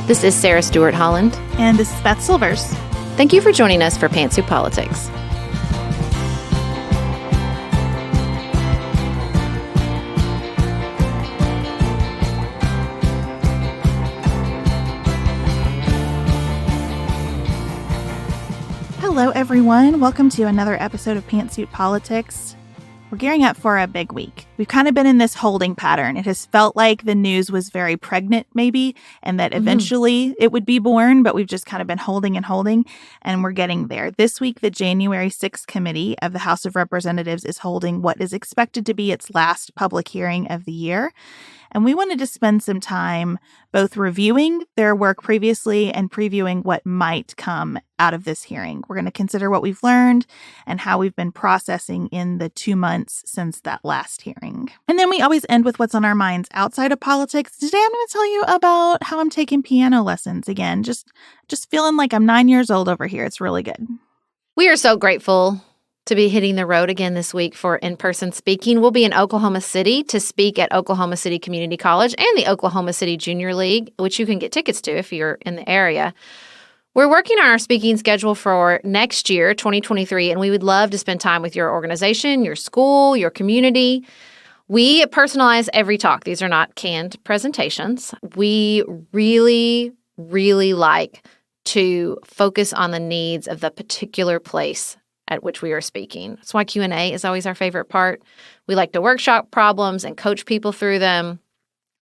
This is Sarah Stewart Holland. And this is Beth Silvers. Thank you for joining us for Pantsuit Politics. Hello, everyone. Welcome to another episode of Pantsuit Politics. We're gearing up for a big week. We've kind of been in this holding pattern. It has felt like the news was very pregnant, maybe, and that eventually it would be born, but we've just kind of been holding, and we're getting there. This week, the January 6th Committee of the House of Representatives is holding what is expected to be its last public hearing of the year. And we wanted to spend some time both reviewing their work previously and previewing what might come out of this hearing. We're going to consider what we've learned and how we've been processing in the 2 months since that last hearing. And then we always end with what's on our minds outside of politics. Today I'm going to tell you about how I'm taking piano lessons again. Just feeling like I'm 9 years old over here. It's really good. We are so grateful to be hitting the road again this week for in-person speaking. We'll be in Oklahoma City to speak at Oklahoma City Community College and the Oklahoma City Junior League, which you can get tickets to if you're in the area. We're working on our speaking schedule for next year, 2023, and we would love to spend time with your organization, your school, your community. We personalize every talk. These are not canned presentations. We really, really like to focus on the needs of the particular place at which we are speaking. That's why Q&A is always our favorite part. We like to workshop problems and coach people through them.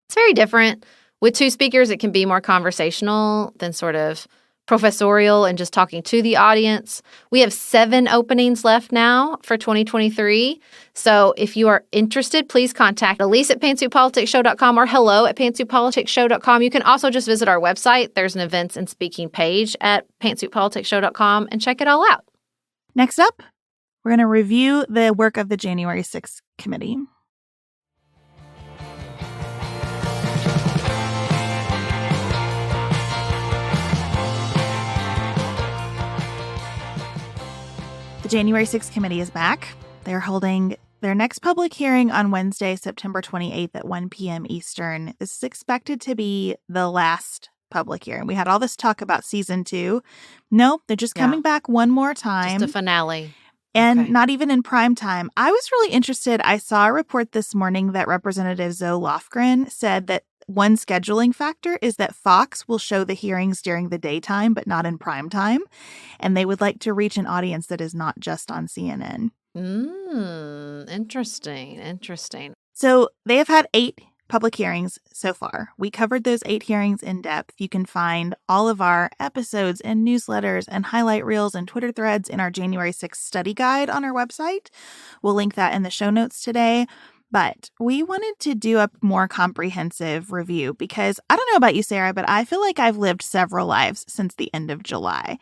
It's very different. With two speakers, it can be more conversational than sort of professorial and just talking to the audience. We have 7 openings left now for 2023. So if you are interested, please contact Elise at pantsuitpoliticsshow.com or hello@pantsuitpoliticsshow.com. You can also just visit our website. There's an events and speaking page at pantsuitpoliticsshow.com and check it all out. Next up, we're going to review the work of the January 6th Committee. The January 6th Committee is back. They're holding their next public hearing on Wednesday, September 28th at 1 p.m. Eastern. This is expected to be the last public hearing. We had all this talk about season 2. No, they're just coming back one more time. Just a finale. And not even in prime time. I was really interested. I saw a report this morning that Representative Zoe Lofgren said that one scheduling factor is that Fox will show the hearings during the daytime, but not in prime time. And they would like to reach an audience that is not just on CNN. Interesting. So they have had 8 public hearings so far. We covered those 8 hearings in depth. You can find all of our episodes and newsletters and highlight reels and Twitter threads in our January 6th study guide on our website. We'll link that in the show notes today. But we wanted to do a more comprehensive review because I don't know about you, Sarah, but I feel like I've lived several lives since the end of July.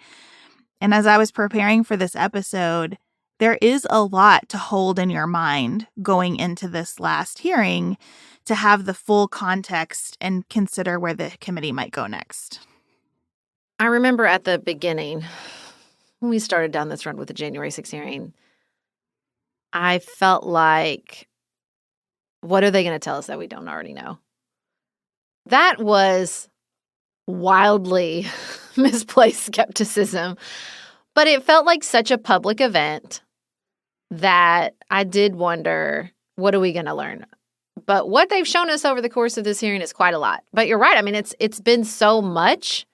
And as I was preparing for this episode, there is a lot to hold in your mind going into this last hearing to have the full context and consider where the committee might go next. I remember at the beginning, when we started down this run with the January 6th hearing, I felt like, what are they going to tell us that we don't already know? That was wildly misplaced skepticism, but it felt like such a public event that I did wonder, what are we going to learn? But what they've shown us over the course of this hearing is quite a lot. But you're right. I mean, it's been so much,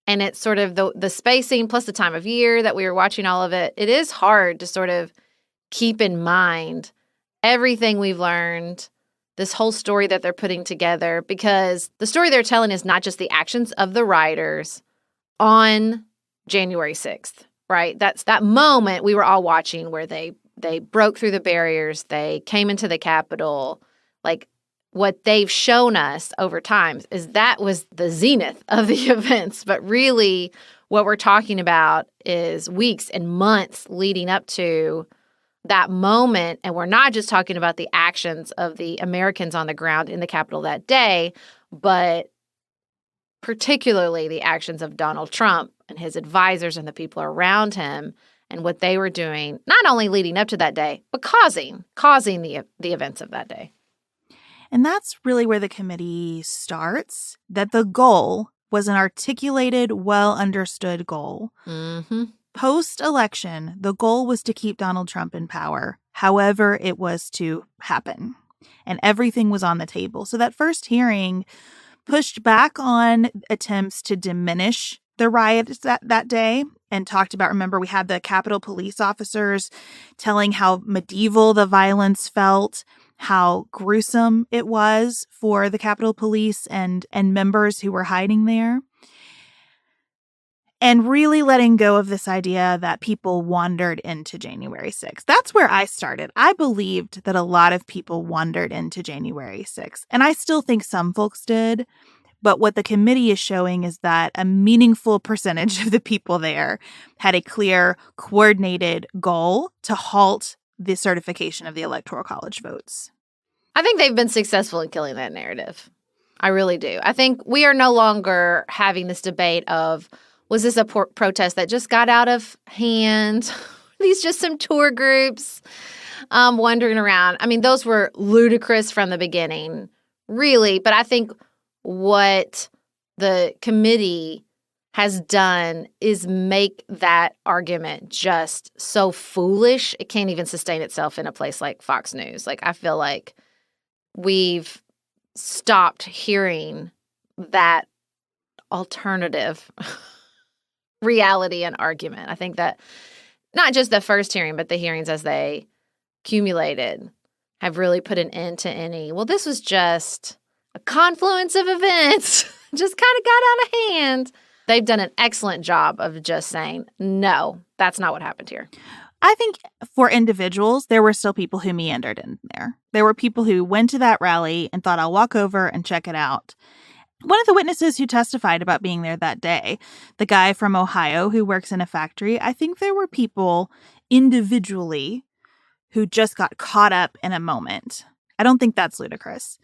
and it's sort of the spacing plus the time of year that we were watching all of it. It is hard to sort of keep in mind everything we've learned, this whole story that they're putting together, because the story they're telling is not just the actions of the rioters on January 6th, right? That's that moment we were all watching where they broke through the barriers, they came into the Capitol. Like, what they've shown us over time is that was the zenith of the events. But really, what we're talking about is weeks and months leading up to that moment. And we're not just talking about the actions of the Americans on the ground in the Capitol that day, but particularly the actions of Donald Trump and his advisors and the people around him and what they were doing, not only leading up to that day, but causing the events of that day. And that's really where the committee starts, that the goal was an articulated, well-understood goal. Mm-hmm. Post-election, the goal was to keep Donald Trump in power, however it was to happen. And everything was on the table. So that first hearing pushed back on attempts to diminish the riots that day and talked about, remember, we had the Capitol police officers telling how medieval the violence felt, how gruesome it was for the Capitol Police and members who were hiding there. And really letting go of this idea that people wandered into January 6th. That's where I started. I believed that a lot of people wandered into January 6th. And I still think some folks did. But what the committee is showing is that a meaningful percentage of the people there had a clear, coordinated goal to halt the certification of the Electoral College votes. I think they've been successful in killing that narrative. I really do. I think we are no longer having this debate of, was this a protest that just got out of hand? These just some tour groups wandering around. I mean, those were ludicrous from the beginning, really. But I think what the committee has done is make that argument just so foolish, it can't even sustain itself in a place like Fox News. Like, I feel like we've stopped hearing that alternative reality and argument. I think that not just the first hearing, but the hearings as they accumulated have really put an end to any, well, this was just a confluence of events, just kind of got out of hand. They've done an excellent job of just saying, no, that's not what happened here. I think for individuals, there were still people who meandered in there. There were people who went to that rally and thought, I'll walk over and check it out. One of the witnesses who testified about being there that day, the guy from Ohio who works in a factory, I think there were people individually who just got caught up in a moment. I don't think that's ludicrous.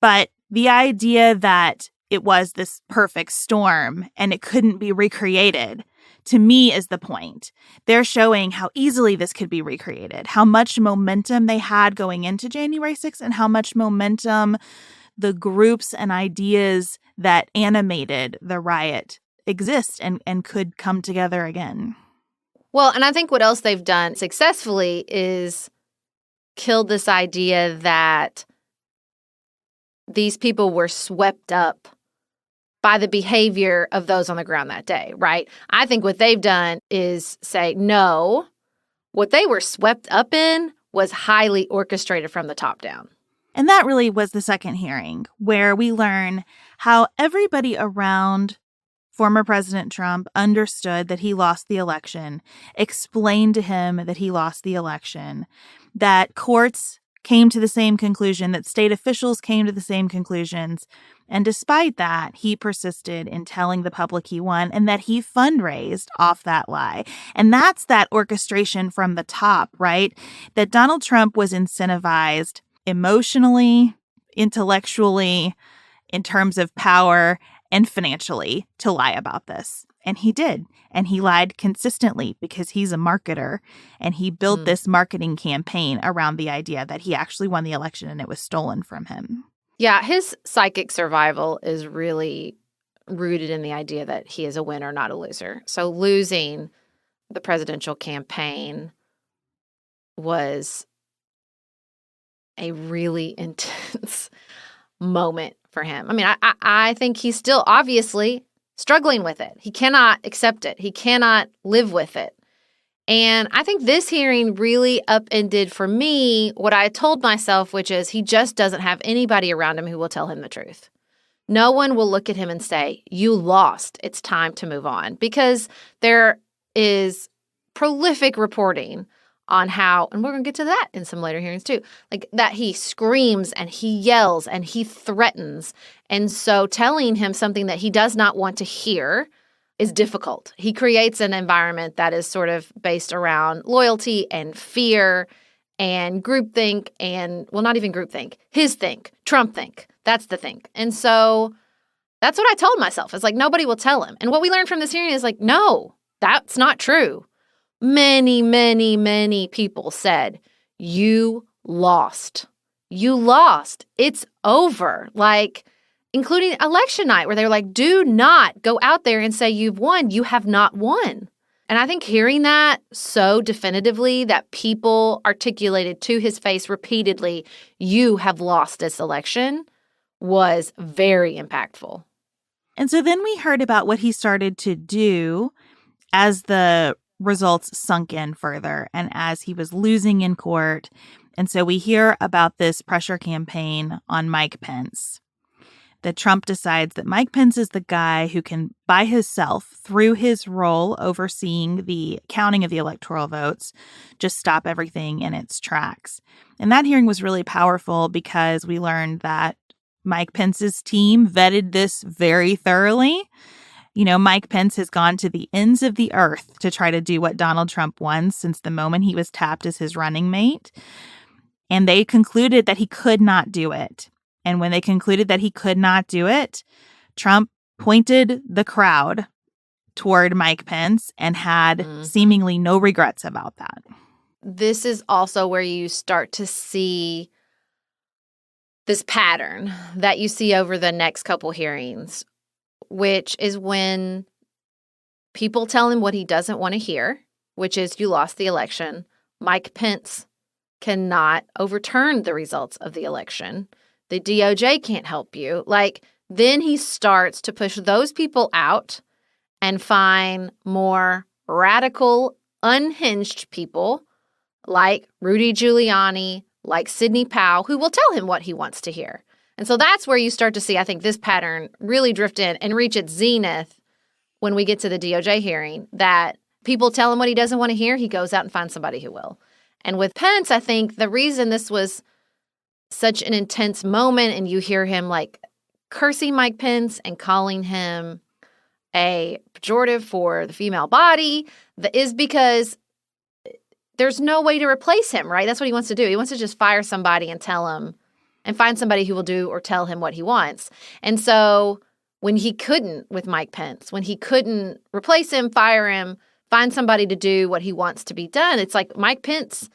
But the idea that it was this perfect storm and it couldn't be recreated, to me, is the point. They're showing how easily this could be recreated, how much momentum they had going into January 6th, and how much momentum the groups and ideas that animated the riot exist and could come together again. Well, and I think what else they've done successfully is killed this idea that these people were swept up by the behavior of those on the ground that day, right? I think what they've done is say, no, what they were swept up in was highly orchestrated from the top down. And that really was the second hearing, where we learn how everybody around former President Trump understood that he lost the election, explained to him that he lost the election, that courts came to the same conclusion, that state officials came to the same conclusions. And despite that, he persisted in telling the public he won and that he fundraised off that lie. And that's that orchestration from the top, right? That Donald Trump was incentivized emotionally, intellectually, in terms of power, and financially to lie about this. And he did. And he lied consistently because he's a marketer. And he built this marketing campaign around the idea that he actually won the election and it was stolen from him. Yeah, his psychic survival is really rooted in the idea that he is a winner, not a loser. So losing the presidential campaign was a really intense moment for him. I mean, I think he's still obviously struggling with it. He cannot accept it. He cannot live with it. And I think this hearing really upended for me what I told myself, which is he just doesn't have anybody around him who will tell him the truth. No one will look at him and say, you lost. It's time to move on. Because there is prolific reporting on how, and we're going to get to that in some later hearings too, like that he screams and he yells and he threatens. And so telling him something that he does not want to hear is difficult. He creates an environment that is sort of based around loyalty and fear and groupthink and, well, not even groupthink, his think, Trump think. That's the think. And so that's what I told myself. It's like, nobody will tell him. And what we learned from this hearing is like, no, that's not true. Many, many, many people said, you lost. You lost. It's over. Like, including election night, where they were like, do not go out there and say you've won. You have not won. And I think hearing that so definitively, that people articulated to his face repeatedly, you have lost this election, was very impactful. And so then we heard about what he started to do as the results sunk in further and as he was losing in court. And so we hear about this pressure campaign on Mike Pence. That Trump decides that Mike Pence is the guy who can, by himself, through his role overseeing the counting of the electoral votes, just stop everything in its tracks. And that hearing was really powerful because we learned that Mike Pence's team vetted this very thoroughly. You know, Mike Pence has gone to the ends of the earth to try to do what Donald Trump wants since the moment he was tapped as his running mate. And they concluded that he could not do it. And when they concluded that he could not do it, Trump pointed the crowd toward Mike Pence and had seemingly no regrets about that. This is also where you start to see this pattern that you see over the next couple hearings, which is when people tell him what he doesn't want to hear, which is you lost the election. Mike Pence cannot overturn the results of the election. The DOJ can't help you. Then he starts to push those people out and find more radical, unhinged people like Rudy Giuliani, like Sidney Powell, who will tell him what he wants to hear. And so that's where you start to see, I think, this pattern really drift in and reach its zenith when we get to the DOJ hearing, that people tell him what he doesn't want to hear, he goes out and finds somebody who will. And with Pence, I think the reason this was such an intense moment, and you hear him cursing Mike Pence and calling him a pejorative for the female body, is because there's no way to replace him, right? That's what he wants to do. He wants to just fire somebody and tell him and find somebody who will do or tell him what he wants. And so when he couldn't with Mike Pence, when he couldn't replace him, fire him, find somebody to do what he wants to be done, it's like Mike Pence,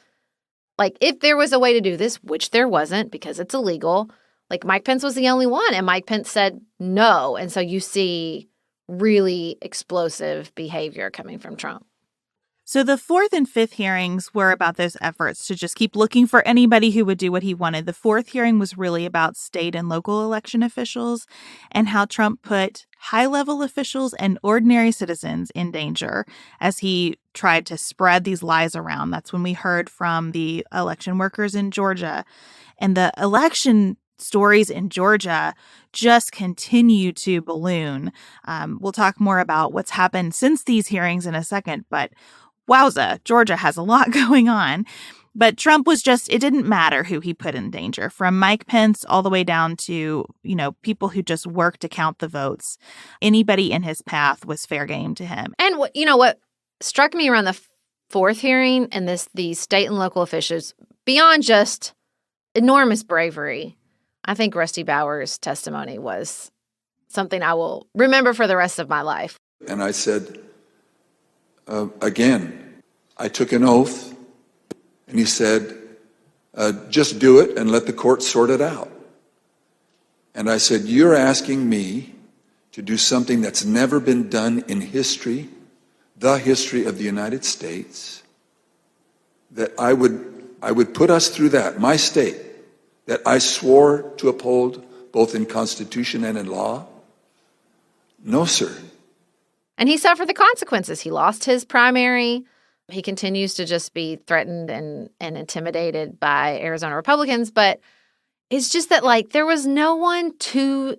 if there was a way to do this, which there wasn't because it's illegal, Mike Pence was the only one. And Mike Pence said no. And so you see really explosive behavior coming from Trump. So the fourth and fifth hearings were about those efforts to just keep looking for anybody who would do what he wanted. The fourth hearing was really about state and local election officials and how Trump put high-level officials and ordinary citizens in danger as he tried to spread these lies around. That's when we heard from the election workers in Georgia. And the election stories in Georgia just continue to balloon. We'll talk more about what's happened since these hearings in a second, but wowza, Georgia has a lot going on. But Trump was it didn't matter who he put in danger, from Mike Pence all the way down to, people who just worked to count the votes. Anybody in his path was fair game to him. And what struck me around the fourth hearing and these state and local officials, beyond just enormous bravery, I think Rusty Bauer's testimony was something I will remember for the rest of my life. And I said, again, I took an oath, and he said, just do it and let the court sort it out. And I said, you're asking me to do something that's never been done in history, the history of the United States, that I would put us through that, my state, that I swore to uphold both in Constitution and in law? No, sir. And he suffered the consequences. He lost his primary. He continues to just be threatened and intimidated by Arizona Republicans. But it's just that, there was no one too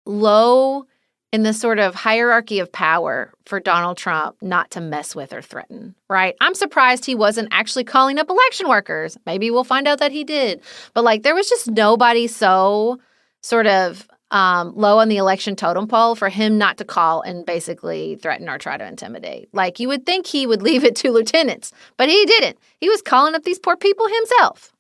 low in the sort of hierarchy of power for Donald Trump not to mess with or threaten, right? I'm surprised he wasn't actually calling up election workers. Maybe we'll find out that he did. But, there was just nobody so sort of low on the election totem pole for him not to call and basically threaten or try to intimidate. You would think he would leave it to lieutenants, but he didn't. He was calling up these poor people himself.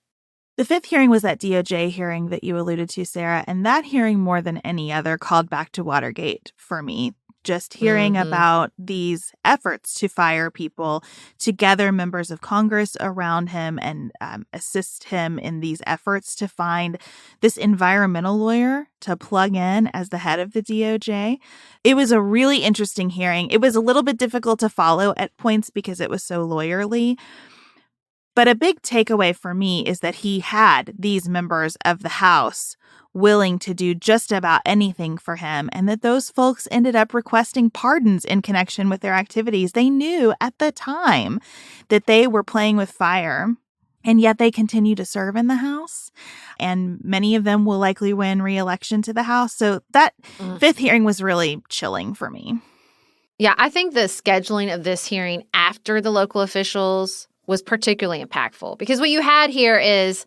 The fifth hearing was that DOJ hearing that you alluded to, Sarah, and that hearing more than any other called back to Watergate for me. just hearing about these efforts to fire people, to gather members of Congress around him and assist him in these efforts to find this environmental lawyer to plug in as the head of the DOJ. It was a really interesting hearing. It was a little bit difficult to follow at points because it was so lawyerly. But a big takeaway for me is that he had these members of the House willing to do just about anything for him, and that those folks ended up requesting pardons in connection with their activities. They knew at the time that they were playing with fire, and yet they continue to serve in the House, and many of them will likely win re-election to the House. So that fifth hearing was really chilling for me. Yeah, I think the scheduling of this hearing after the local officials was particularly impactful, because what you had here is,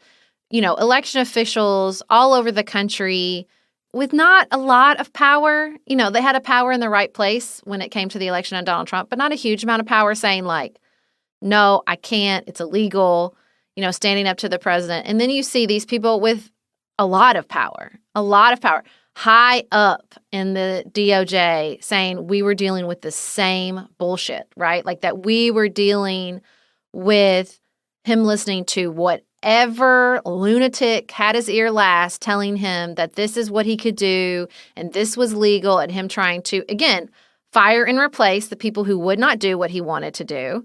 election officials all over the country with not a lot of power. They had a power in the right place when it came to the election on Donald Trump, but not a huge amount of power saying like, no, I can't, it's illegal, standing up to the president. And then you see these people with a lot of power, high up in the DOJ saying we were dealing with the same bullshit, right? Like that we were dealing with him listening to whatever lunatic had his ear last telling him that this is what he could do and this was legal, and him trying to, again, fire and replace the people who would not do what he wanted to do.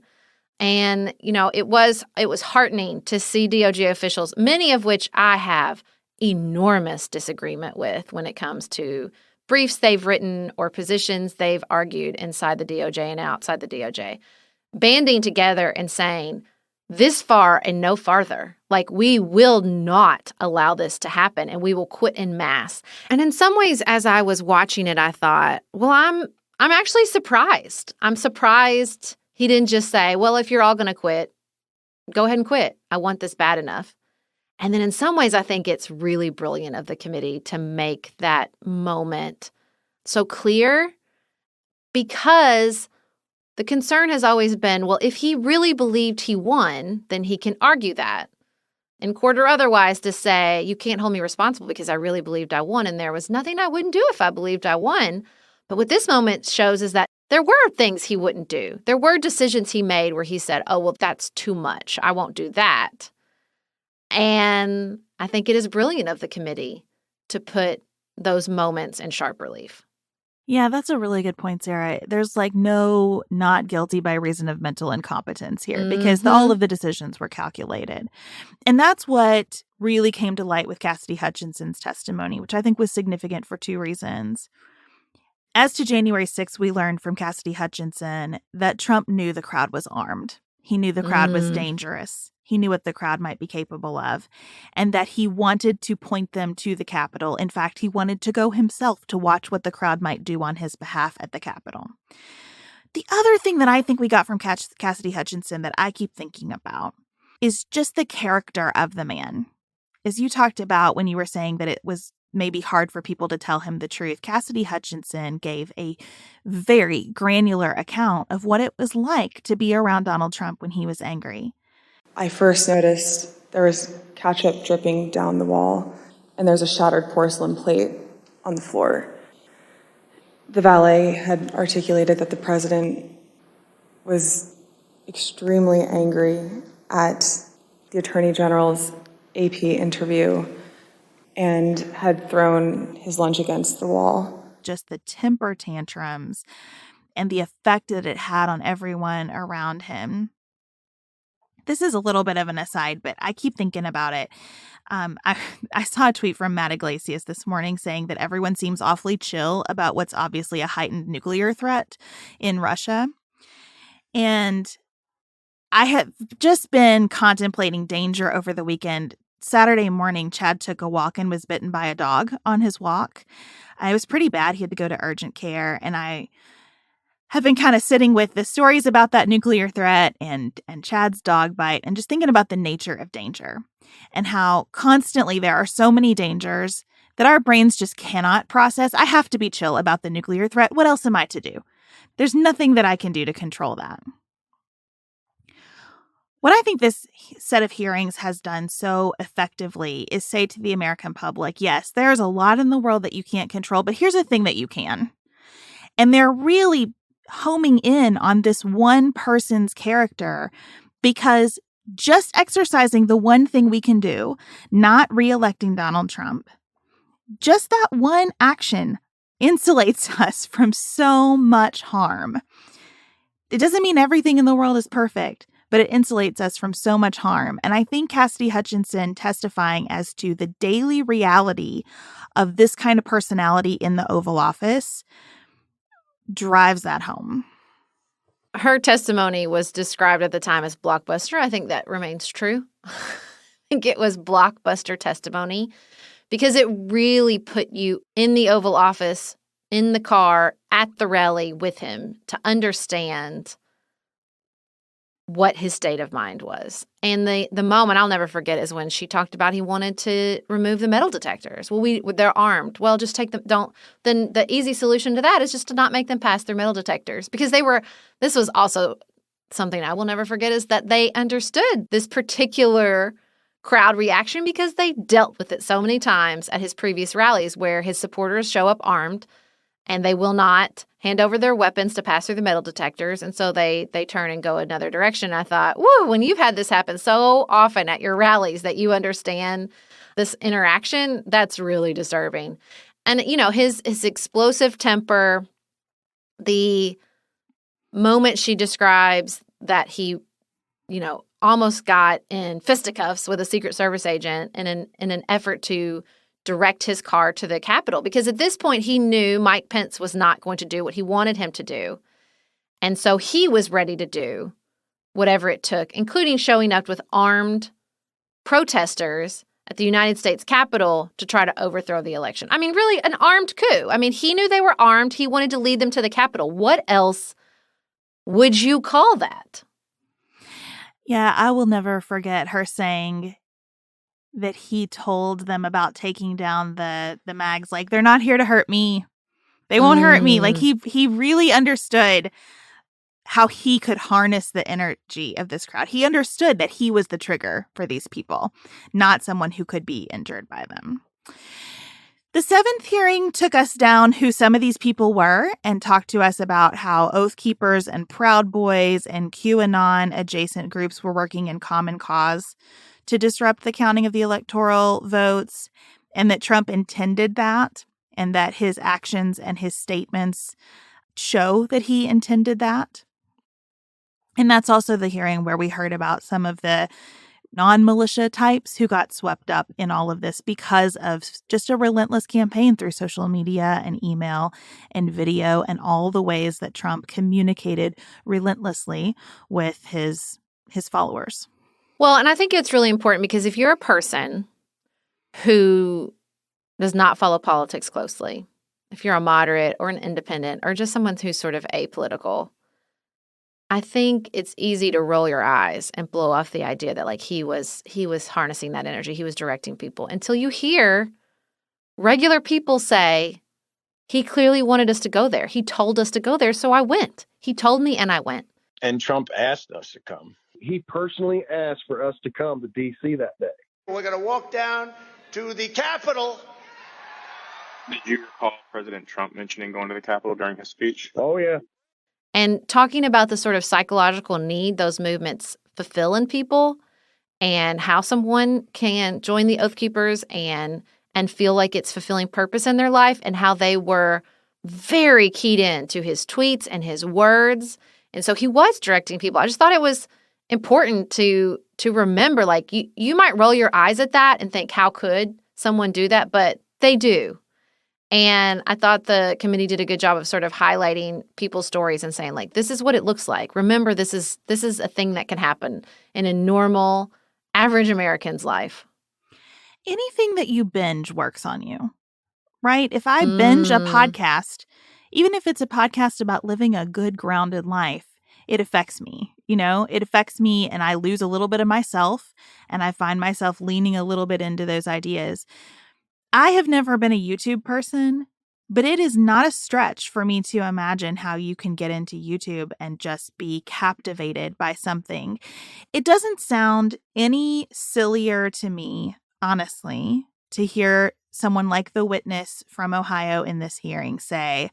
And, it was heartening to see DOJ officials, many of which I have enormous disagreement with when it comes to briefs they've written or positions they've argued inside the DOJ and outside the DOJ, banding together and saying, this far and no farther. Like, we will not allow this to happen, and we will quit en masse. And in some ways, as I was watching it, I thought, well, I'm actually surprised. I'm surprised he didn't just say, well, if you're all going to quit, go ahead and quit. I want this bad enough. And then in some ways, I think it's really brilliant of the committee to make that moment so clear, because the concern has always been, well, if he really believed he won, then he can argue that in court or otherwise to say, you can't hold me responsible because I really believed I won, and there was nothing I wouldn't do if I believed I won. But what this moment shows is that there were things he wouldn't do. There were decisions he made where he said, oh, well, that's too much. I won't do that. And I think it is brilliant of the committee to put those moments in sharp relief. Yeah, that's a really good point, Sarah. There's no not guilty by reason of mental incompetence here, because all of the decisions were calculated. And that's what really came to light with Cassidy Hutchinson's testimony, which I think was significant for two reasons. As to January 6th, we learned from Cassidy Hutchinson that Trump knew the crowd was armed. He knew the crowd was dangerous. He knew what the crowd might be capable of, and that he wanted to point them to the Capitol. In fact, he wanted to go himself to watch what the crowd might do on his behalf at the Capitol. The other thing that I think we got from Cassidy Hutchinson that I keep thinking about is just the character of the man. As you talked about when you were saying that it was maybe hard for people to tell him the truth, Cassidy Hutchinson gave a very granular account of what it was like to be around Donald Trump when he was angry. I first noticed there was ketchup dripping down the wall, and there's a shattered porcelain plate on the floor. The valet had articulated that the president was extremely angry at the Attorney General's AP interview and had thrown his lunch against the wall. Just the temper tantrums and the effect that it had on everyone around him. This is a little bit of an aside, but I keep thinking about it. I saw a tweet from Matt Iglesias this morning saying that everyone seems awfully chill about what's obviously a heightened nuclear threat in Russia. And I have just been contemplating danger over the weekend. Saturday morning, Chad took a walk and was bitten by a dog on his walk. It was pretty bad. He had to go to urgent care. And I have been kind of sitting with the stories about that nuclear threat and Chad's dog bite, and just thinking about the nature of danger and how constantly there are so many dangers that our brains just cannot process. I have to be chill about the nuclear threat. What else am I to do? There's nothing that I can do to control that. What I think this set of hearings has done so effectively is say to the American public, yes, there's a lot in the world that you can't control, but here's a thing that you can. And they're really homing in on this one person's character because just exercising the one thing we can do, not reelecting Donald Trump, just that one action insulates us from so much harm. It doesn't mean everything in the world is perfect, but it insulates us from so much harm. And I think Cassidy Hutchinson testifying as to the daily reality of this kind of personality in the Oval Office drives that home. Her testimony was described at the time as blockbuster. I think that remains true. I think it was blockbuster testimony because it really put you in the Oval Office, in the car, at the rally with him to understand what his state of mind was. And the moment I'll never forget is when she talked about he wanted to remove the metal detectors. Well, they're armed. Well, just take them. Then the easy solution to that is just to not make them pass their metal detectors because this was also something I will never forget is that they understood this particular crowd reaction because they dealt with it so many times at his previous rallies where his supporters show up armed and they will not hand over their weapons to pass through the metal detectors. And so they turn and go another direction. I thought, whoa, when you've had this happen so often at your rallies that you understand this interaction, that's really disturbing. And, his explosive temper, the moment she describes that he, almost got in fisticuffs with a Secret Service agent in an effort to direct his car to the Capitol. Because at this point, he knew Mike Pence was not going to do what he wanted him to do. And so he was ready to do whatever it took, including showing up with armed protesters at the United States Capitol to try to overthrow the election. I mean, really an armed coup. I mean, he knew they were armed. He wanted to lead them to the Capitol. What else would you call that? Yeah, I will never forget her saying that he told them about taking down the mags. Like, they're not here to hurt me. They won't hurt me. Like, he really understood how he could harness the energy of this crowd. He understood that he was the trigger for these people, not someone who could be injured by them. The seventh hearing took us down who some of these people were and talked to us about how Oath Keepers and Proud Boys and QAnon adjacent groups were working in common cause to disrupt the counting of the electoral votes, and that Trump intended that, and that his actions and his statements show that he intended that. And that's also the hearing where we heard about some of the non-militia types who got swept up in all of this because of just a relentless campaign through social media and email and video and all the ways that Trump communicated relentlessly with his followers. Well, and I think it's really important because if you're a person who does not follow politics closely, if you're a moderate or an independent or just someone who's sort of apolitical, I think it's easy to roll your eyes and blow off the idea that like he was harnessing that energy, he was directing people until you hear regular people say, he clearly wanted us to go there. He told us to go there, so I went. He told me and I went. And Trump asked us to come. He personally asked for us to come to D.C. that day. We're going to walk down to the Capitol. Did you recall President Trump mentioning going to the Capitol during his speech? Oh, yeah. And talking about the sort of psychological need those movements fulfill in people and how someone can join the Oath Keepers and feel like it's fulfilling purpose in their life and how they were very keyed in to his tweets and his words. And so he was directing people. I just thought it was important to remember, like, you might roll your eyes at that and think, how could someone do that? But they do. And I thought the committee did a good job of sort of highlighting people's stories and saying, like, this is what it looks like. Remember, this is a thing that can happen in a normal, average American's life. Anything that you binge works on you, right? If I binge a podcast, even if it's a podcast about living a good, grounded life, it affects me. It affects me and I lose a little bit of myself and I find myself leaning a little bit into those ideas. I have never been a YouTube person, but it is not a stretch for me to imagine how you can get into YouTube and just be captivated by something. It doesn't sound any sillier to me, honestly, to hear someone like the witness from Ohio in this hearing say,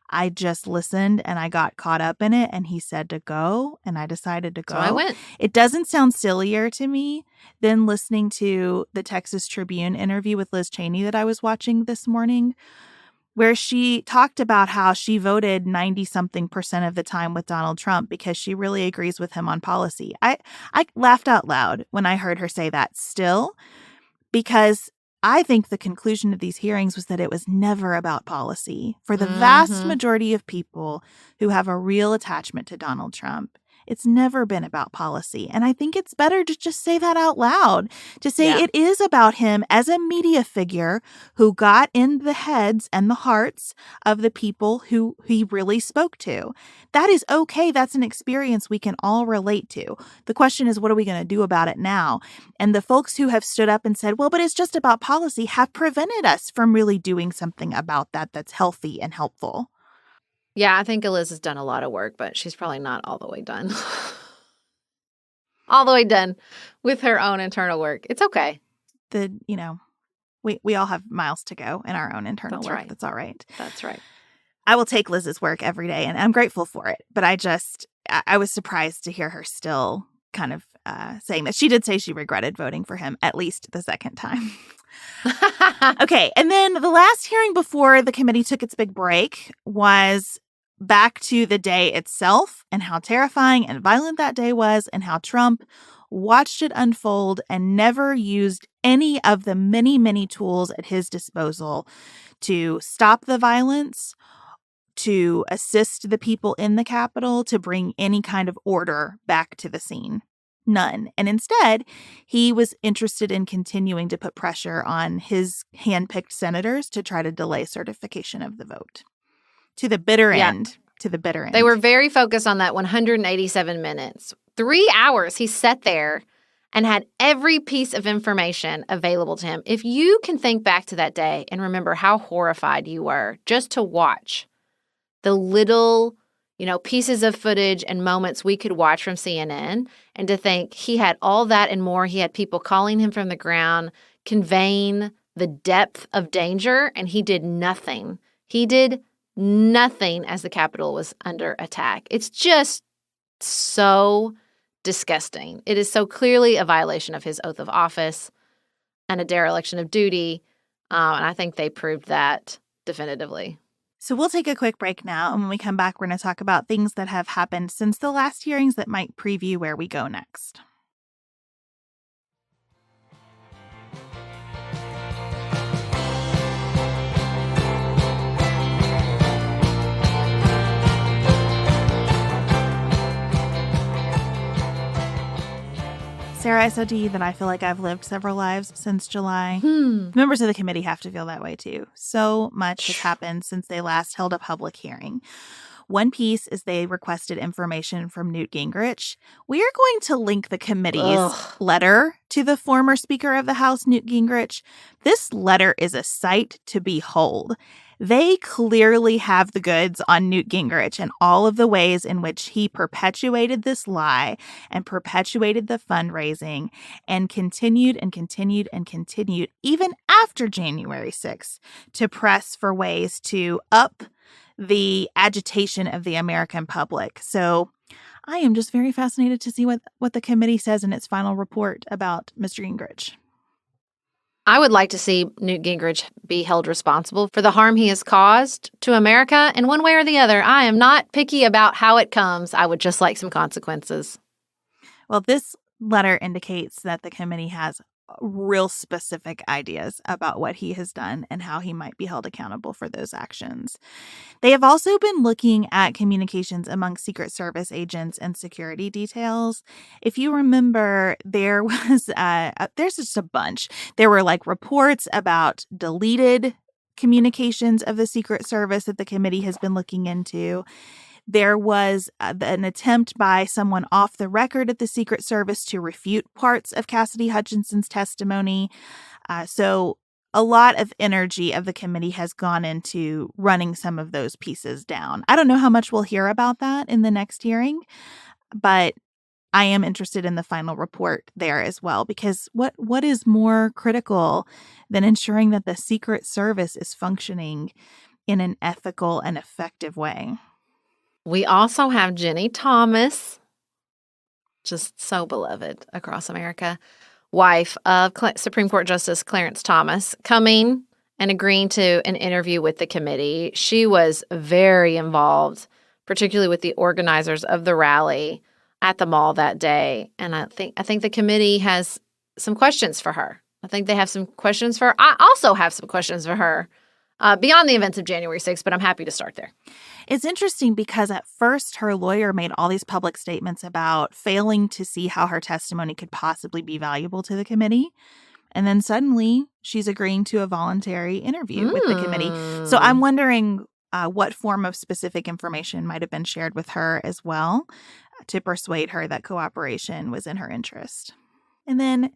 I just listened and I got caught up in it, and he said to go, and I decided to go. So I went. It doesn't sound sillier to me than listening to the Texas Tribune interview with Liz Cheney that I was watching this morning, where she talked about how she voted 90-something% of the time with Donald Trump because she really agrees with him on policy. I laughed out loud when I heard her say that still, because I think the conclusion of these hearings was that it was never about policy. For the vast majority of people who have a real attachment to Donald Trump, it's never been about policy. And I think it's better to just say that out loud, to say it is about him as a media figure who got in the heads and the hearts of the people who he really spoke to. That is okay. That's an experience we can all relate to. The question is, what are we going to do about it now? And the folks who have stood up and said, well, but it's just about policy, have prevented us from really doing something about that that's healthy and helpful. Yeah, I think Eliz has done a lot of work, but she's probably not all the way done. All the way done with her own internal work. It's okay. We all have miles to go in our own internal That's work. right. That's all right. That's right. I will take Liz's work every day, and I'm grateful for it. But I was surprised to hear her still kind of saying that. She did say she regretted voting for him at least the second time. Okay, and then the last hearing before the committee took its big break was back to the day itself and how terrifying and violent that day was, and how Trump watched it unfold and never used any of the many, many tools at his disposal to stop the violence, to assist the people in the Capitol, to bring any kind of order back to the scene. None. And instead, he was interested in continuing to put pressure on his handpicked senators to try to delay certification of the vote. To the bitter end. To the bitter end. They were very focused on that 187 minutes. 3 hours he sat there and had every piece of information available to him. If you can think back to that day and remember how horrified you were just to watch the little, pieces of footage and moments we could watch from CNN, and to think he had all that and more. He had people calling him from the ground, conveying the depth of danger, and he did nothing. He did nothing as the Capitol was under attack. It's just so disgusting. It is so clearly a violation of his oath of office and a dereliction of duty, and I think they proved that definitively. So we'll take a quick break now, and when we come back, we're going to talk about things that have happened since the last hearings that might preview where we go next. Sarah, I said to you that I feel like I've lived several lives since July. Members of the committee have to feel that way too. So much has happened since they last held a public hearing. One piece is they requested information from Newt Gingrich. We are going to link the committee's letter to the former Speaker of the House, Newt Gingrich. This letter is a sight to behold. They clearly have the goods on Newt Gingrich and all of the ways in which he perpetuated this lie and perpetuated the fundraising and continued even after January 6th to press for ways to up the agitation of the American public. So I am just very fascinated to see what the committee says in its final report about Mr. Gingrich. I would like to see Newt Gingrich be held responsible for the harm he has caused to America in one way or the other. I am not picky about how it comes. I would just like some consequences. Well, this letter indicates that the committee has real specific ideas about what he has done and how he might be held accountable for those actions. They have also been looking at communications among Secret Service agents and security details. If you remember, there was there's just a bunch. There were reports about deleted communications of the Secret Service that the committee has been looking into. There was an attempt by someone off the record at the Secret Service to refute parts of Cassidy Hutchinson's testimony. So a lot of energy of the committee has gone into running some of those pieces down. I don't know how much we'll hear about that in the next hearing, but I am interested in the final report there as well, because what is more critical than ensuring that the Secret Service is functioning in an ethical and effective way. We also have Jenny Thomas, just so beloved across America, wife of Supreme Court Justice Clarence Thomas, coming and agreeing to an interview with the committee. She was very involved, particularly with the organizers of the rally at the mall that day. And I think the committee has some questions for her. I think they have some questions for her. I also have some questions for her beyond the events of January 6th, but I'm happy to start there. It's interesting because at first her lawyer made all these public statements about failing to see how her testimony could possibly be valuable to the committee. And then suddenly she's agreeing to a voluntary interview with the committee. So I'm wondering what form of specific information might have been shared with her as well to persuade her that cooperation was in her interest. And then,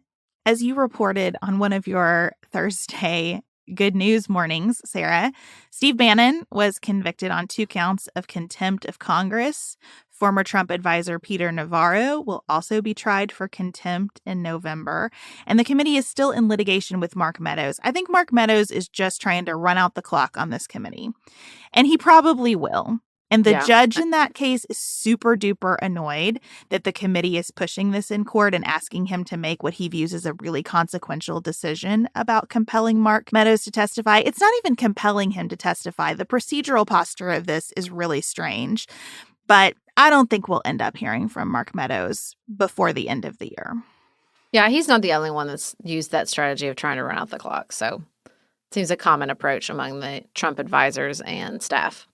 as you reported on one of your Thursday Good News mornings, Sarah, Steve Bannon was convicted on 2 counts of contempt of Congress. Former Trump advisor Peter Navarro will also be tried for contempt in November. And the committee is still in litigation with Mark Meadows. I think Mark Meadows is just trying to run out the clock on this committee. And he probably will. And the judge in that case is super duper annoyed that the committee is pushing this in court and asking him to make what he views as a really consequential decision about compelling Mark Meadows to testify. It's not even compelling him to testify. The procedural posture of this is really strange. But I don't think we'll end up hearing from Mark Meadows before the end of the year. Yeah, he's not the only one that's used that strategy of trying to run out the clock. So it seems a common approach among the Trump advisors and staff.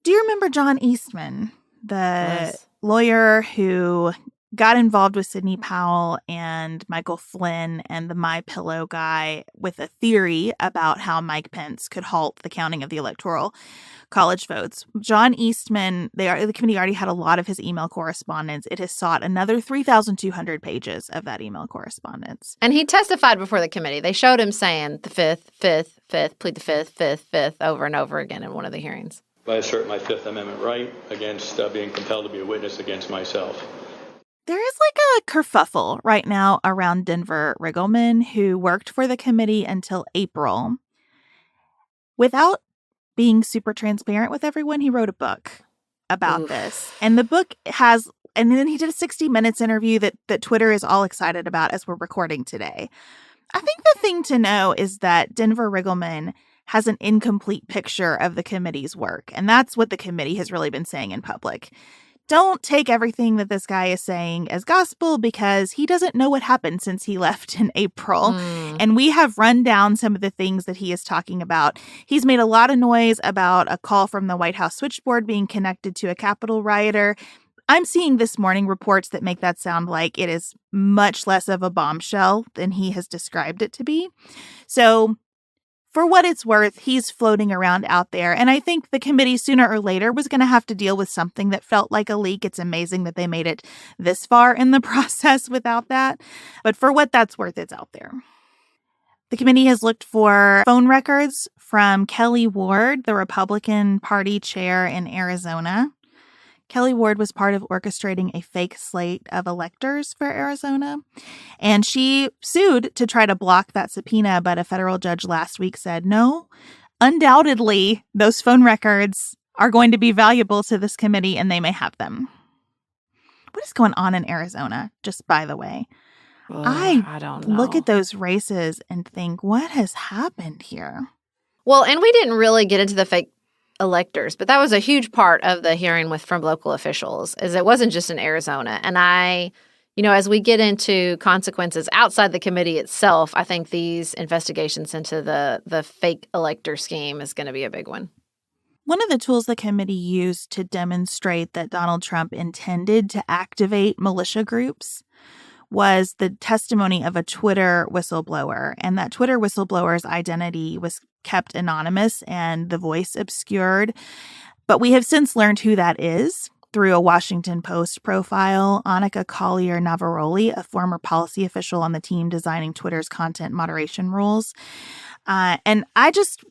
Do you remember John Eastman, the lawyer who got involved with Sidney Powell and Michael Flynn and the MyPillow guy with a theory about how Mike Pence could halt the counting of the Electoral College votes? John Eastman, the committee already had a lot of his email correspondence. It has sought another 3,200 pages of that email correspondence. And he testified before the committee. They showed him saying the fifth, plead the fifth over and over again in one of the hearings. I assert my Fifth Amendment right against being compelled to be a witness against myself. There is like a kerfuffle right now around Denver Riggleman, who worked for the committee until April. Without being super transparent with everyone, he wrote a book about this. And the book has, and then he did a 60 Minutes interview that Twitter is all excited about as we're recording today. I think the thing to know is that Denver Riggleman has an incomplete picture of the committee's work. And that's what the committee has really been saying in public. Don't take everything that this guy is saying as gospel because he doesn't know what happened since he left in April. And we have run down some of the things that he is talking about. He's made a lot of noise about a call from the White House switchboard being connected to a Capitol rioter. I'm seeing this morning reports that make that sound like it is much less of a bombshell than he has described it to be. So for what it's worth, he's floating around out there. And I think the committee sooner or later was going to have to deal with something that felt like a leak. It's amazing that they made it this far in the process without that. But for what that's worth, it's out there. The committee has looked for phone records from Kelly Ward, the Republican Party chair in Arizona. Kelly Ward was part of orchestrating a fake slate of electors for Arizona, and she sued to try to block that subpoena, but a federal judge last week said, no, undoubtedly, those phone records are going to be valuable to this committee, and they may have them. What is going on in Arizona, just by the way? I don't know. Look at those races and think, what has happened here? Well, and we didn't really get into the fake electors, but that was a huge part of the hearing from local officials, is it wasn't just in Arizona. And as we get into consequences outside the committee itself, I think these investigations into the fake elector scheme is going to be a big one. One of the tools the committee used to demonstrate that Donald Trump intended to activate militia groups was the testimony of a Twitter whistleblower. And that Twitter whistleblower's identity was kept anonymous and the voice obscured. But we have since learned who that is through a Washington Post profile. Annika Collier-Navaroli, a former policy official on the team designing Twitter's content moderation rules. And I just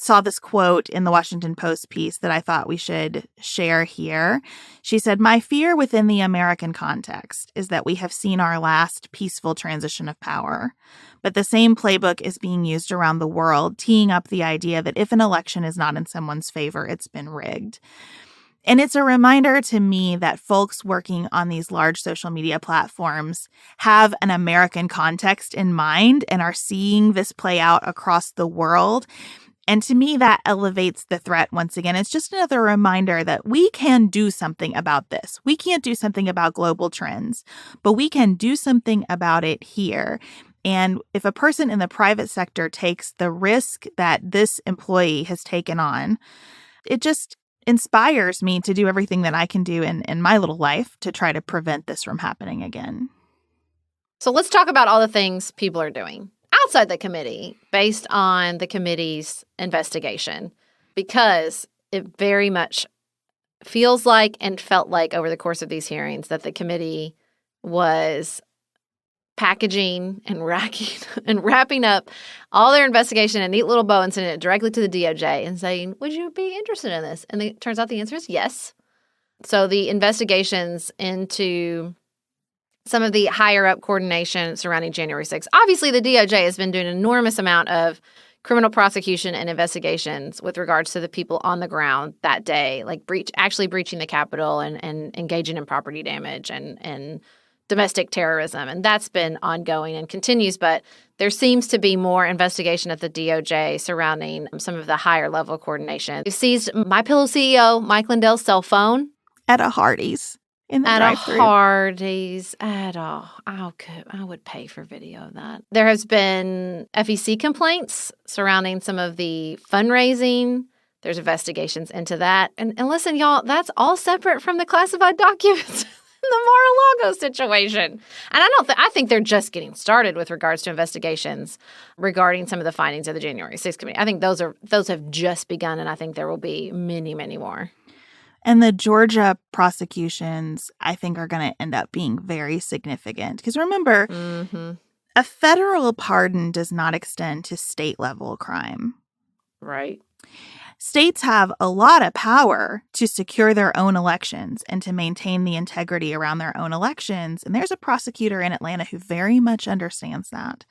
saw this quote in the Washington Post piece that I thought we should share here. She said, "My fear within the American context is that we have seen our last peaceful transition of power. But the same playbook is being used around the world, teeing up the idea that if an election is not in someone's favor, it's been rigged." And it's a reminder to me that folks working on these large social media platforms have an American context in mind and are seeing this play out across the world. And to me, that elevates the threat once again. It's just another reminder that we can do something about this. We can't do something about global trends, but we can do something about it here. And if a person in the private sector takes the risk that this employee has taken on, it just inspires me to do everything that I can do in my little life to try to prevent this from happening again. So let's talk about all the things people are doing outside the committee based on the committee's investigation, because it very much feels like and felt like over the course of these hearings that the committee was packaging and wrapping up all their investigation in a neat little bow and sending it directly to the DOJ and saying, would you be interested in this? And it turns out the answer is yes. So the investigations into some of the higher up coordination surrounding January 6th. Obviously, the DOJ has been doing an enormous amount of criminal prosecution and investigations with regards to the people on the ground that day, like actually breaching the Capitol and engaging in property damage and domestic terrorism. And that's been ongoing and continues. But there seems to be more investigation at the DOJ surrounding some of the higher level coordination. We've seized MyPillow CEO Mike Lindell's cell phone. At a Hardee's. In the drive-thru. I would pay for video of that. There has been FEC complaints surrounding some of the fundraising. There's investigations into that. And listen, y'all, that's all separate from the classified documents. The Mar-a-Lago situation. And I think they're just getting started with regards to investigations regarding some of the findings of the January 6th committee. I think those have just begun, and I think there will be many, many more. And the Georgia prosecutions, I think, are going to end up being very significant. Because remember, a federal pardon does not extend to state-level crime. Right. States have a lot of power to secure their own elections and to maintain the integrity around their own elections. And there's a prosecutor in Atlanta who very much understands that.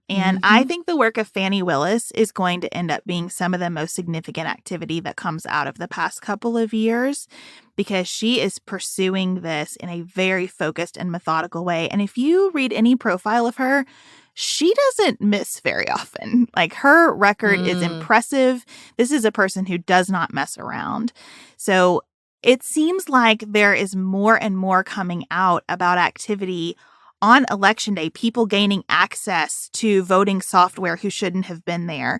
And I think the work of Fani Willis is going to end up being some of the most significant activity that comes out of the past couple of years, because she is pursuing this in a very focused and methodical way. And if you read any profile of her, she doesn't miss very often. Like, her record is impressive. This is a person who does not mess around. So it seems like there is more and more coming out about activity on Election Day, people gaining access to voting software who shouldn't have been there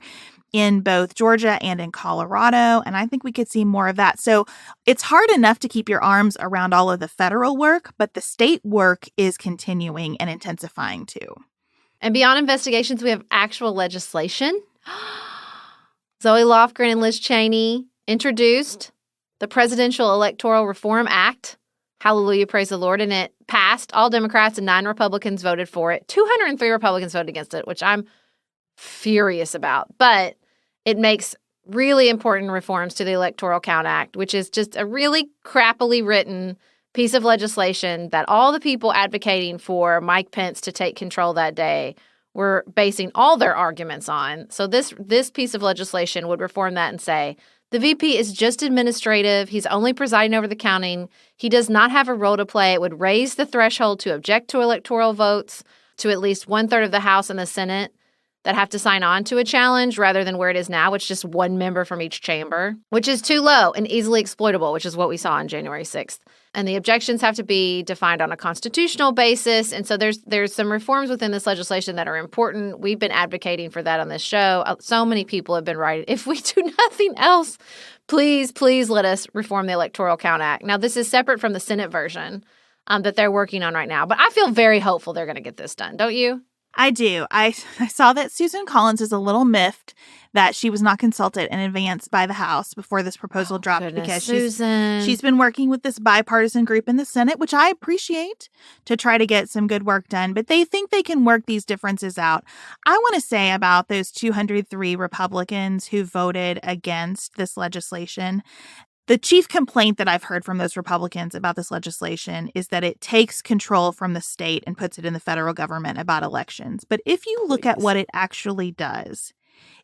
in both Georgia and in Colorado. And I think we could see more of that. So it's hard enough to keep your arms around all of the federal work, but the state work is continuing and intensifying too. And beyond investigations, we have actual legislation. Zoe Lofgren and Liz Cheney introduced the Presidential Electoral Reform Act. Hallelujah, praise the Lord. And it passed. All Democrats and 9 Republicans voted for it. 203 Republicans voted against it, which I'm furious about. But it makes really important reforms to the Electoral Count Act, which is just a really crappily written piece of legislation that all the people advocating for Mike Pence to take control that day were basing all their arguments on. So this piece of legislation would reform that and say, the VP is just administrative. He's only presiding over the counting. He does not have a role to play. It would raise the threshold to object to electoral votes to at least 1/3 of the House and the Senate that have to sign on to a challenge, rather than where it is now, which is just one member from each chamber, which is too low and easily exploitable, which is what we saw on January 6th. And the objections have to be defined on a constitutional basis. And so there's some reforms within this legislation that are important. We've been advocating for that on this show. So many people have been writing, if we do nothing else, please let us reform the Electoral Count Act. Now, this is separate from the Senate version that they're working on right now. But I feel very hopeful they're going to get this done. Don't you? I do. I saw that Susan Collins is a little miffed that she was not consulted in advance by the House before this proposal dropped Goodness, because Susan. she's been working with this bipartisan group in the Senate, which I appreciate, to try to get some good work done. But they think they can work these differences out. I want to say about those 203 Republicans who voted against this legislation. The chief complaint that I've heard from those Republicans about this legislation is that it takes control from the state and puts it in the federal government about elections. But if you look at what it actually does,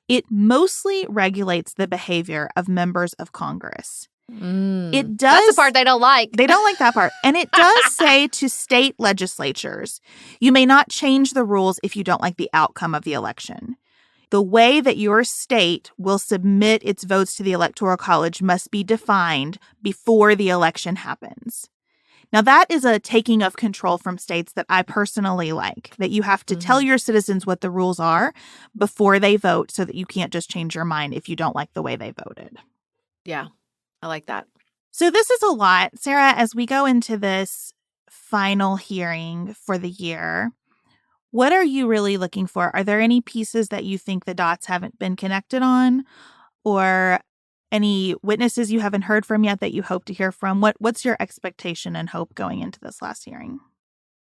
it mostly regulates the behavior of members of Congress. It does. That's the part they don't like. They don't like that part. And it does say to state legislatures, you may not change the rules if you don't like the outcome of the election. The way that your state will submit its votes to the Electoral College must be defined before the election happens. Now, that is a taking of control from states that I personally like, that you have to tell your citizens what the rules are before they vote so that you can't just change your mind if you don't like the way they voted. Yeah, I like that. So this is a lot. Sarah, as we go into this final hearing for the year, what are you really looking for? Are there any pieces that you think the dots haven't been connected on, or any witnesses you haven't heard from yet that you hope to hear from? What's your expectation and hope going into this last hearing?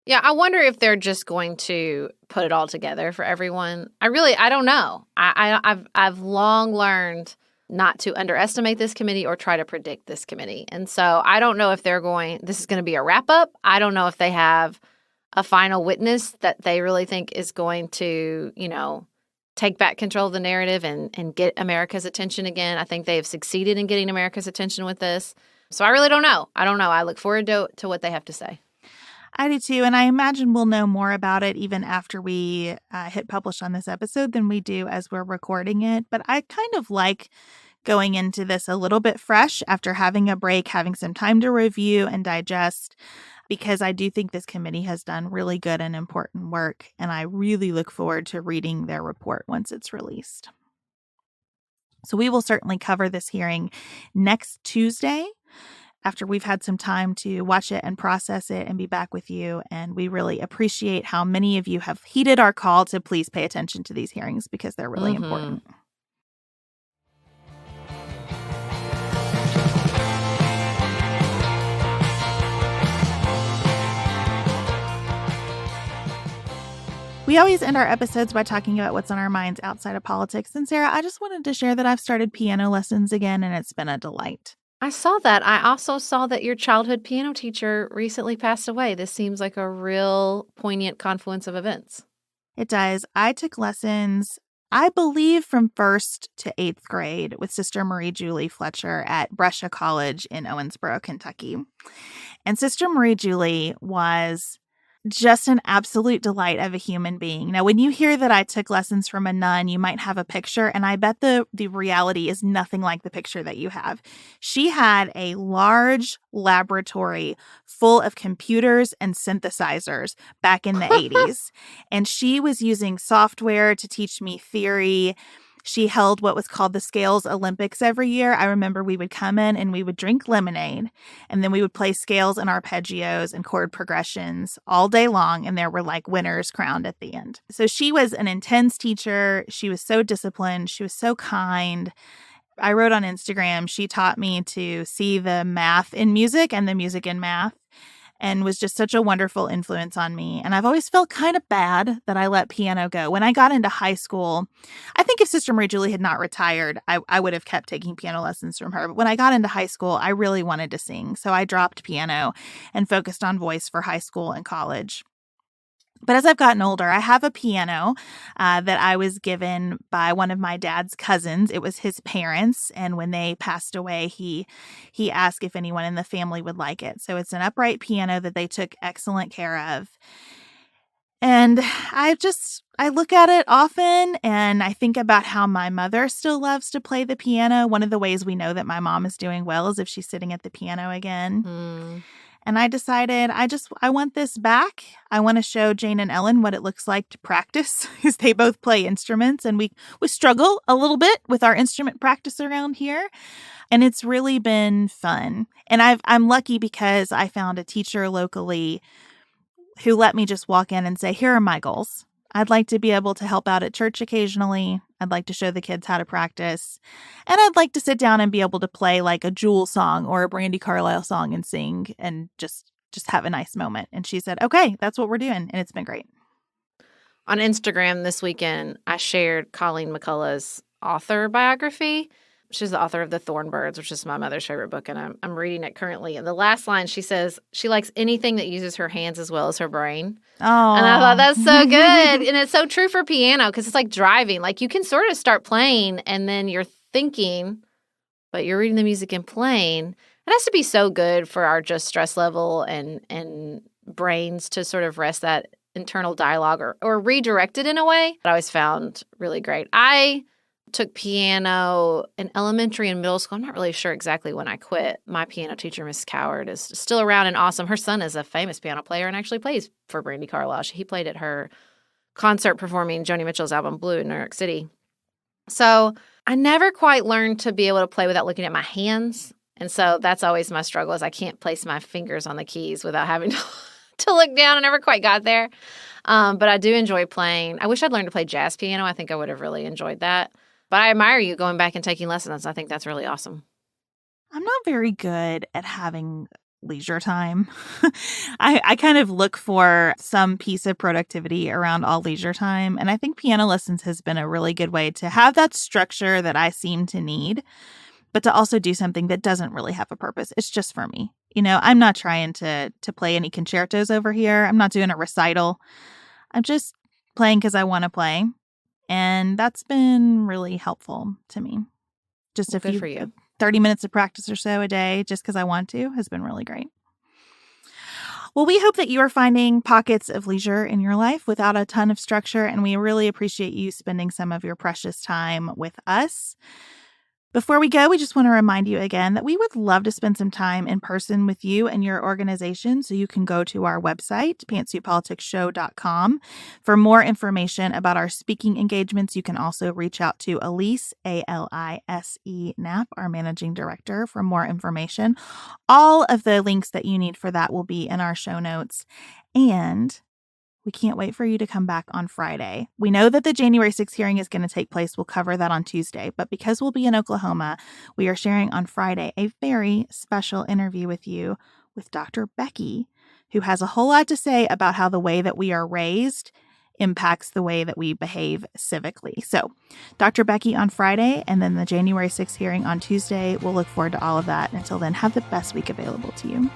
Yeah, I wonder if they're just going to put it all together for everyone. I don't know. I've long learned not to underestimate this committee or try to predict this committee. And so I don't know if this is going to be a wrap up. I don't know if they have a final witness that they really think is going to, take back control of the narrative and get America's attention again. I think they have succeeded in getting America's attention with this. So I really don't know. I look forward to what they have to say. I do too. And I imagine we'll know more about it even after we hit publish on this episode than we do as we're recording it. But I kind of like going into this a little bit fresh after having a break, having some time to review and digest, because I do think this committee has done really good and important work. And I really look forward to reading their report once it's released. So we will certainly cover this hearing next Tuesday, after we've had some time to watch it and process it and be back with you. And we really appreciate how many of you have heeded our call to please pay attention to these hearings because they're really important. We always end our episodes by talking about what's on our minds outside of politics. And Sarah, I just wanted to share that I've started piano lessons again, and it's been a delight. I saw that. I also saw that your childhood piano teacher recently passed away. This seems like a real poignant confluence of events. It does. I took lessons, I believe, from 1st to 8th grade with Sister Marie Julie Fletcher at Brescia College in Owensboro, Kentucky. And Sister Marie Julie was just an absolute delight of a human being. Now, when you hear that I took lessons from a nun, you might have a picture, and I bet the reality is nothing like the picture that you have. She had a large laboratory full of computers and synthesizers back in the 80s, and she was using software to teach me theory. She held what was called the Scales Olympics every year. I remember we would come in and we would drink lemonade, and then we would play scales and arpeggios and chord progressions all day long, and there were like winners crowned at the end. So she was an intense teacher. She was so disciplined. She was so kind. I wrote on Instagram, she taught me to see the math in music and the music in math, and was just such a wonderful influence on me. And I've always felt kind of bad that I let piano go. When I got into high school, I think if Sister Marie Julie had not retired, I would have kept taking piano lessons from her. But when I got into high school, I really wanted to sing. So I dropped piano and focused on voice for high school and college. But as I've gotten older, I have a piano that I was given by one of my dad's cousins. It was his parents, and when they passed away, he asked if anyone in the family would like it. So it's an upright piano that they took excellent care of. And I look at it often, and I think about how my mother still loves to play the piano. One of the ways we know that my mom is doing well is if she's sitting at the piano again. And I decided I want this back. I want to show Jane and Ellen what it looks like to practice, because they both play instruments, and we struggle a little bit with our instrument practice around here. And it's really been fun. And I'm lucky because I found a teacher locally who let me just walk in and say, here are my goals. I'd like to be able to help out at church occasionally. I'd like to show the kids how to practice. And I'd like to sit down and be able to play like a Jewel song or a Brandi Carlile song and sing and just have a nice moment. And she said, okay, that's what we're doing. And it's been great. On Instagram this weekend, I shared Colleen McCullough's author biography. She's the author of The Thornbirds, which is my mother's favorite book, and I'm reading it currently. And the last line, she says she likes anything that uses her hands as well as her brain. Oh. And I thought that's so good. And it's so true for piano because it's like driving. Like you can sort of start playing and then you're thinking, but you're reading the music and playing. It has to be so good for our just stress level and brains to sort of rest that internal dialogue or redirect it in a way that I always found really great. I took piano in elementary and middle school. I'm not really sure exactly when I quit. My piano teacher, Miss Coward, is still around and awesome. Her son is a famous piano player and actually plays for Brandi Carlile. He played at her concert performing Joni Mitchell's album Blue in New York City. So I never quite learned to be able to play without looking at my hands. And so that's always my struggle is I can't place my fingers on the keys without having to look down. I never quite got there. But I do enjoy playing. I wish I'd learned to play jazz piano. I think I would have really enjoyed that. But I admire you going back and taking lessons. I think that's really awesome. I'm not very good at having leisure time. I kind of look for some piece of productivity around all leisure time. And I think piano lessons has been a really good way to have that structure that I seem to need, but to also do something that doesn't really have a purpose. It's just for me. You know, I'm not trying to play any concertos over here. I'm not doing a recital. I'm just playing because I want to play. And that's been really helpful to me. Just Well, a few good for you. 30 minutes of practice or so a day, just because I want to, has been really great. Well, we hope that you are finding pockets of leisure in your life without a ton of structure, and we really appreciate you spending some of your precious time with us. Before we go, we just want to remind you again that we would love to spend some time in person with you and your organization. So you can go to our website, pantsuitpoliticsshow.com. For more information about our speaking engagements, you can also reach out to Elise, A-L-I-S-E Knapp, our managing director, for more information. All of the links that you need for that will be in our show notes. And we can't wait for you to come back on Friday. We know that the January 6th hearing is going to take place. We'll cover that on Tuesday. But because we'll be in Oklahoma, we are sharing on Friday a very special interview with you with Dr. Becky, who has a whole lot to say about how the way that we are raised impacts the way that we behave civically. So Dr. Becky on Friday and then the January 6th hearing on Tuesday. We'll look forward to all of that. Until then, have the best week available to you.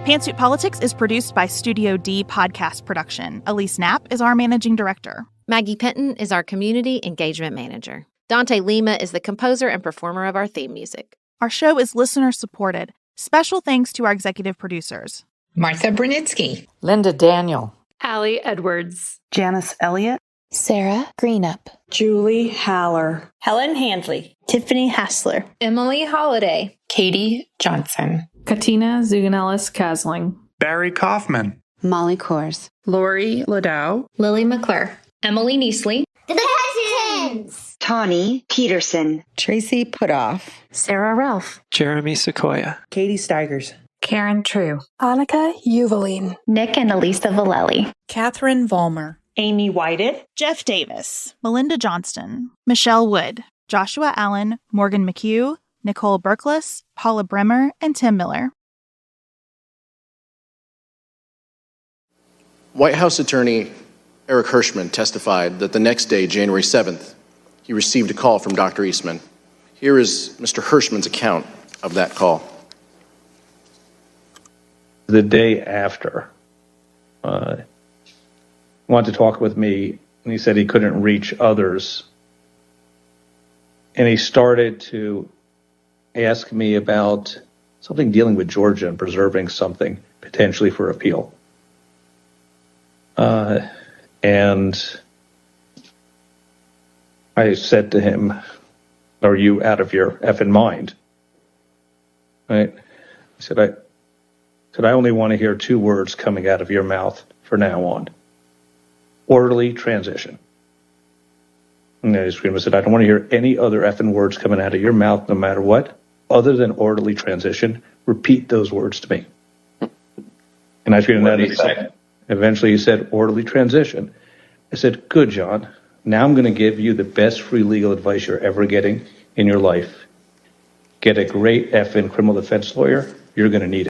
Pantsuit Politics is produced by Studio D Podcast Production. Elise Knapp is our managing director. Maggie Penton is our community engagement manager. Dante Lima is the composer and performer of our theme music. Our show is listener supported. Special thanks to our executive producers: Martha Brunitsky, Linda Daniel, Allie Edwards, Janice Elliott, Sarah Greenup, Julie Haller, Helen Handley, Tiffany Hassler, Emily Holiday, Katie Johnson, Katina Zuganellis-Kasling, Barry Kaufman, Molly Kors, Lori Ladow, Lily McClure, Emily Neasley, The Hutchins, Tawny Peterson, Tracy Putoff, Sarah Ralph, Jeremy Sequoia, Katie Steigers, Karen True, Annika Uvaline, Nick and Elisa Valelli, Catherine Vollmer, Amy Whited, Jeff Davis, Melinda Johnston, Michelle Wood, Joshua Allen, Morgan McHugh, Nicole Berkless, Paula Bremer, and Tim Miller. White House attorney Eric Hirschman testified that the next day, January 7th, he received a call from Dr. Eastman. Here is Mr. Hirschman's account of that call. The day after, wanted to talk with me, and he said he couldn't reach others. And he started to ask me about something dealing with Georgia and preserving something potentially for appeal. And I said to him, "Are you out of your effing mind?" Right? I said, I only want to hear two words coming out of your mouth from now on: orderly transition. And I screamed. I said, I don't want to hear any other effing words coming out of your mouth, no matter what, other than orderly transition. Repeat those words to me. And I screamed that. Eventually he said, orderly transition. I said, good, John. Now I'm going to give you the best free legal advice you're ever getting in your life. Get a great effing criminal defense lawyer. You're going to need it.